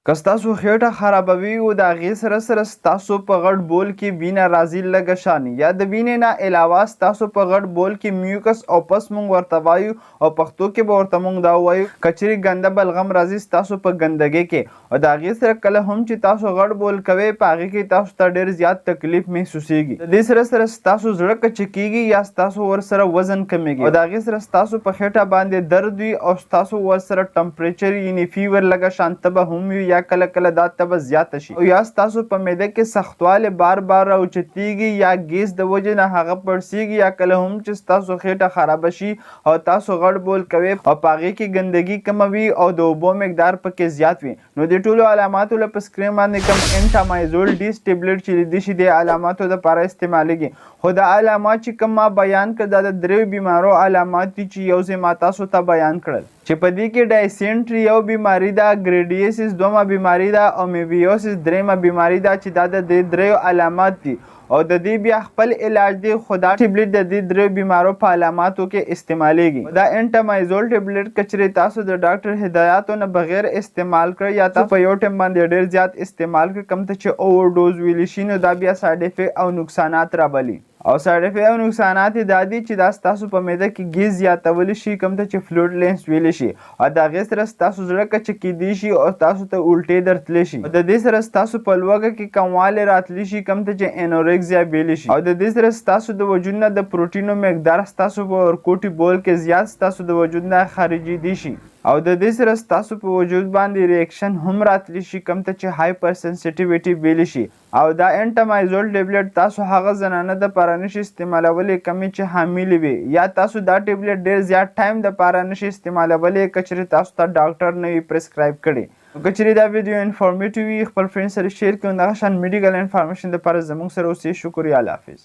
که ستاسو خېټه خرابوي او د هغې سره سره ستاسو په غټ بول کې وینه راځي لږه شان، یا د وینې نه علاوه ستاسو په غټ بول کې میوکس او پس موږ ورته وایو او پښتو کې به ورته موږ دا ووایو که چیرې ګنده بلغم راځي ستاسو په ګندګۍ کې او د هغې سره کله هم چې تاسو غټ بول کوئ په هغې کې تاسو ته ډېر زیات تکلیف محسوسیږي. د دې سره سره ستاسو زړه کچه کیږي یا ستاسو ورسره وزن کمیږي او د هغې سره ستاسو په خېټه باندې درد وي او ستاسو ورسره ټمپریچر یعنې فیور لږه شان تبه هم وي یا کله کله دا تبه زیاته شي او یا ستاسو په معده کې سختوالی بار بار راوچتیږي یا ګیس د وجې نه هغه پړسیږي یا کله هم چې ستاسو خېټه خرابه شي او تاسو غټ بول کوئ او په هغې کې ګندګي کمه وي او د اوبو مقدار پکې زیات وي. نو د ټولو علاماتو له په سکرین باندې کوم انټامایزول ډیس ټیبلټ چې لیدی شي د علاماتو دپاره استعمالیږي، خو دا علامات چې کوم ما بیان کړ دا د دریو بیمارو علامات دي چې یو ځای ما تاسو ته بیان کړل چې په دې کې ډایسینټري یو بیماري ده، ګریډیسیس دومه بیماري ده او امیبیوسیس دریمه بیماري ده چې دا د دې دریو علامات دي او د دې بیا خپل علاج دی، خو دا ټیبلټ د دې دریو بیمارو په علاماتو کې استعمالیږي. دا انټامایزول ټیبلټ که چیرې تاسو د ډاکټر هدایاتو نه بغیر استعمال کړئ یا تاسو په یو ټایم باندې ډېر زیات استعمال کړئ کوم ته چې اوور ډوز ویلی شي نو دا بیا سایډ افیکټ او نقصانات رابلي او سایډ افیکټ او نقصانات یې دا دي چې دا ستاسو په معده کې ګیز زیاتولی شي کوم ته چې فلویډ لینس ویلی شي او د هغې سره ستاسو زړه کچه کیدی شي او تاسو ته الټې درتلی شي او د دې سره ستاسو په لوږه کې کموالی راتلی شي کوم ته چې انوریکزیا ویلی شي او د دې سره ستاسو د وجود نه د پروټینو مقدار ستاسو په ورکوټي بول کې زیات ستاسو د وجود نه خارجېدی شي او د دې سره ستاسو په وجود باندې ریاکشن هم راتلی شي کوم ته چې هایپر سنسټیویټي ویلی شي او دا انټامایزول ټیبلټ تاسو هغه زنانه دپاره نشي استعمالولی کمې چې حاملې وي یا تاسو دا ټیبلټ ډېر زیات ټایم دپاره نشي استعمالولی که چیرې تاسو ته ډاکټر نه وي پرسکرایب کړی. که چیرې دا ویډیو انفارمیټیو وي خپل فرینډ سره شیر کړئ او دغه شان میډیکل انفارمیشن دپاره زموږ سره اوسئ. شکریه، الله حافظ.